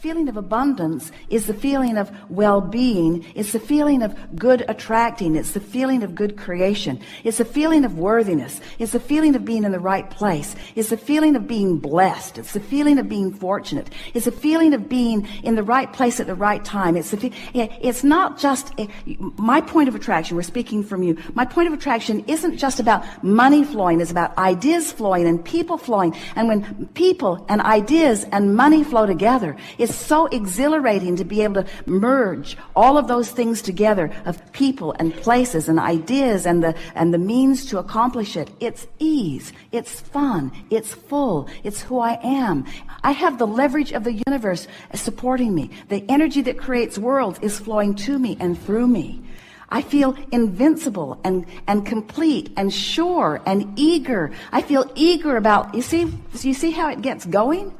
feeling of abundance is the feeling of well-being. It's the feeling of good attracting. It's the feeling of good creation. It's the feeling of worthiness. It's the feeling of being in the right place. It's the feeling of being blessed. It's the feeling of being fortunate. It's the feeling of being in the right place at the right time. It's not just my point of attraction. We're speaking from you. My point of attraction isn't just about money flowing. It's about ideas flowing and people flowing. And when people and ideas and money flow together, it's so exhilarating to be able to merge all of those things together, of people and places and ideas and the means to accomplish it. It's ease, it's fun, it's full, it's who I am. I have the leverage of the universe supporting me. The energy that creates worlds is flowing to me and through me. I feel invincible and complete and sure and eager. I feel eager about, you see how it gets going?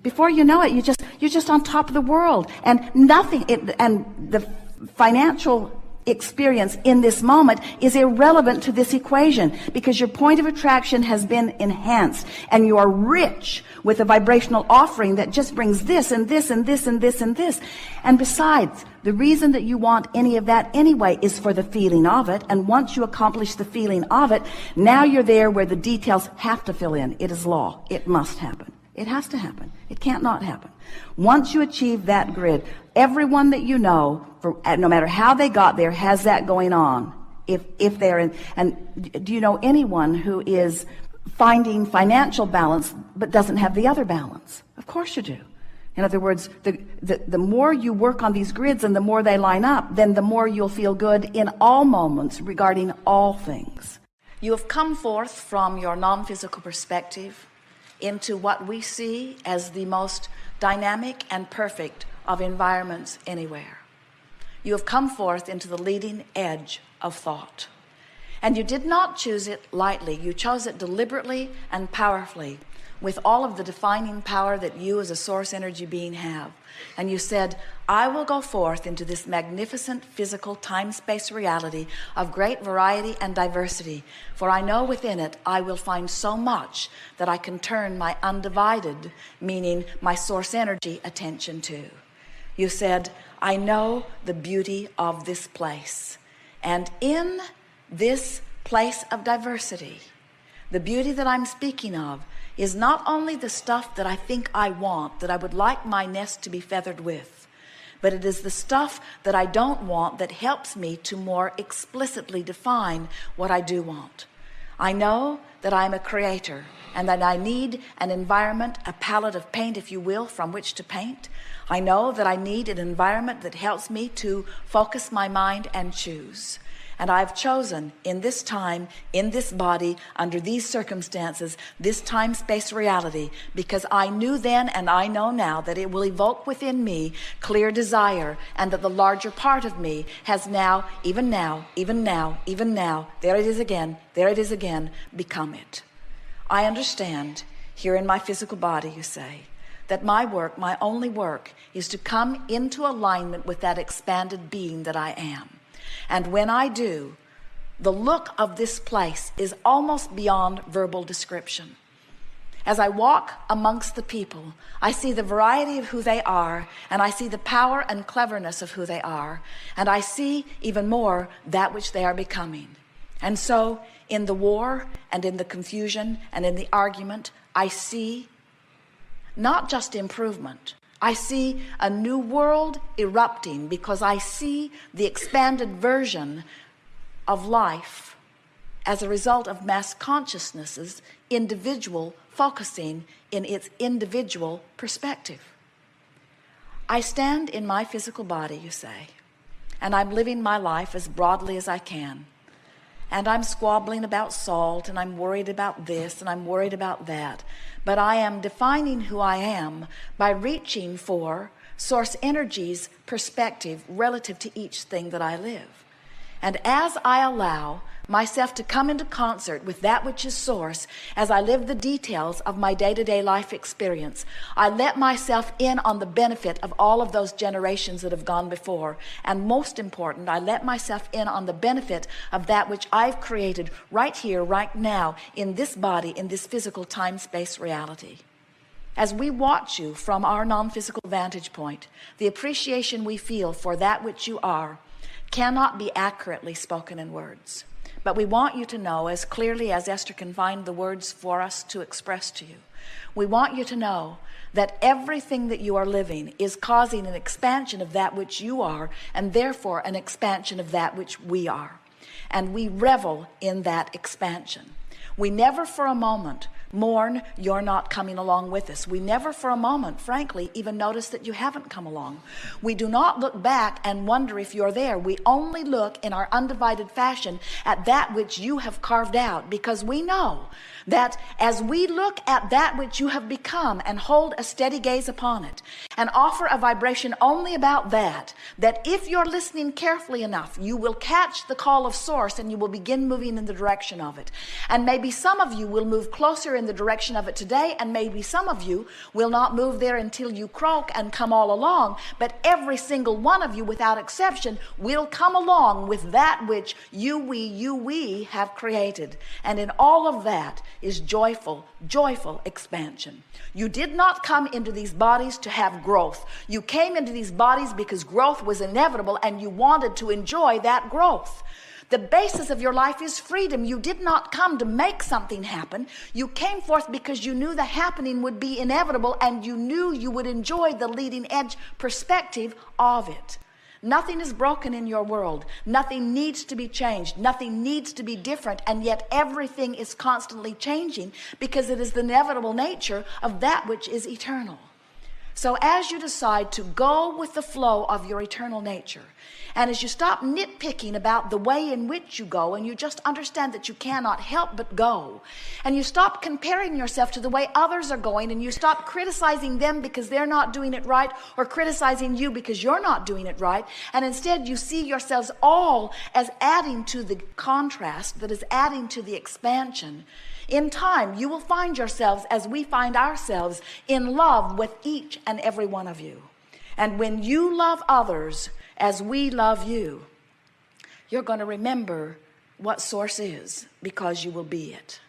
Before you know it, you're just on top of the world, and and the financial experience in this moment is irrelevant to this equation, because your point of attraction has been enhanced and you are rich with a vibrational offering that just brings this and this and this and this and this. And besides, the reason that you want any of that anyway is for the feeling of it. And once you accomplish the feeling of it, now you're there where the details have to fill in. It is law. It must happen. It has to happen. It can't not happen. Once you achieve that grid, everyone that you know, no matter how they got there, has that going on. If they're in, and do you know anyone who is finding financial balance but doesn't have the other balance? Of course you do. In other words, the more you work on these grids and the more they line up, then the more you'll feel good in all moments regarding all things. You have come forth from your non-physical perspective into what we see as the most dynamic and perfect of environments anywhere. You have come forth into the leading edge of thought. And you did not choose it lightly. You chose it deliberately and powerfully, with all of the defining power that you as a source energy being have. And you said, I will go forth into this magnificent physical time-space reality of great variety and diversity, for I know within it I will find so much that I can turn my undivided, meaning my source energy, attention to. You said, I know the beauty of this place. And in this place of diversity, the beauty that I'm speaking of is not only the stuff that I think I want, that I would like my nest to be feathered with, but it is the stuff that I don't want that helps me to more explicitly define what I do want. I know that I'm a creator and that I need an environment, a palette of paint, if you will, from which to paint. I know that I need an environment that helps me to focus my mind and choose. And I've chosen in this time, in this body, under these circumstances, this time-space reality, because I knew then and I know now that it will evoke within me clear desire, and that the larger part of me has now, there it is again, become it. I understand, here in my physical body, you say, that my work, my only work, is to come into alignment with that expanded being that I am. And when I do, the look of this place is almost beyond verbal description. As I walk amongst the people, I see the variety of who they are, and I see the power and cleverness of who they are, and I see even more that which they are becoming. And so, in the war, and in the confusion, and in the argument, I see not just improvement, I see a new world erupting, because I see the expanded version of life as a result of mass consciousness's individual focusing in its individual perspective. I stand in my physical body, you say, and I'm living my life as broadly as I can. And I'm squabbling about salt, and I'm worried about this, and I'm worried about that. But I am defining who I am by reaching for source energy's perspective relative to each thing that I live. And as I allow myself to come into concert with that which is source, as I live the details of my day-to-day life experience, I let myself in on the benefit of all of those generations that have gone before. And most important, I let myself in on the benefit of that which I've created right here, right now, in this body, in this physical time-space reality. As we watch you from our non-physical vantage point, the appreciation we feel for that which you are cannot be accurately spoken in words. But we want you to know, as clearly as Esther can find the words for us to express to you, we want you to know that everything that you are living is causing an expansion of that which you are, and therefore an expansion of that which we are. And we revel in that expansion. We never for a moment mourn you're not coming along with us. We never for a moment, frankly, even notice that you haven't come along. We do not look back and wonder if you're there. We only look in our undivided fashion at that which you have carved out, because we know that as we look at that which you have become and hold a steady gaze upon it and offer a vibration only about that if you're listening carefully enough, you will catch the call of source and you will begin moving in the direction of it. And maybe some of you will move closer in the direction of it today, and maybe some of you will not move there until you croak and come all along, but every single one of you without exception will come along with that which we have created. And in all of that is joyful expansion. You did not come into these bodies to have growth. You came into these bodies because growth was inevitable and you wanted to enjoy that growth. The basis of your life is freedom. You did not come to make something happen. You came forth because you knew the happening would be inevitable and you knew you would enjoy the leading edge perspective of it. Nothing is broken in your world. Nothing needs to be changed. Nothing needs to be different. And yet everything is constantly changing because it is the inevitable nature of that which is eternal. So as you decide to go with the flow of your eternal nature, and as you stop nitpicking about the way in which you go, and you just understand that you cannot help but go, and you stop comparing yourself to the way others are going, and you stop criticizing them because they're not doing it right, or criticizing you because you're not doing it right, and instead you see yourselves all as adding to the contrast that is adding to the expansion, in time you will find yourselves, as we find ourselves, in love with each and every one of you. And when you love others as we love you, you're going to remember what source is, because you will be it.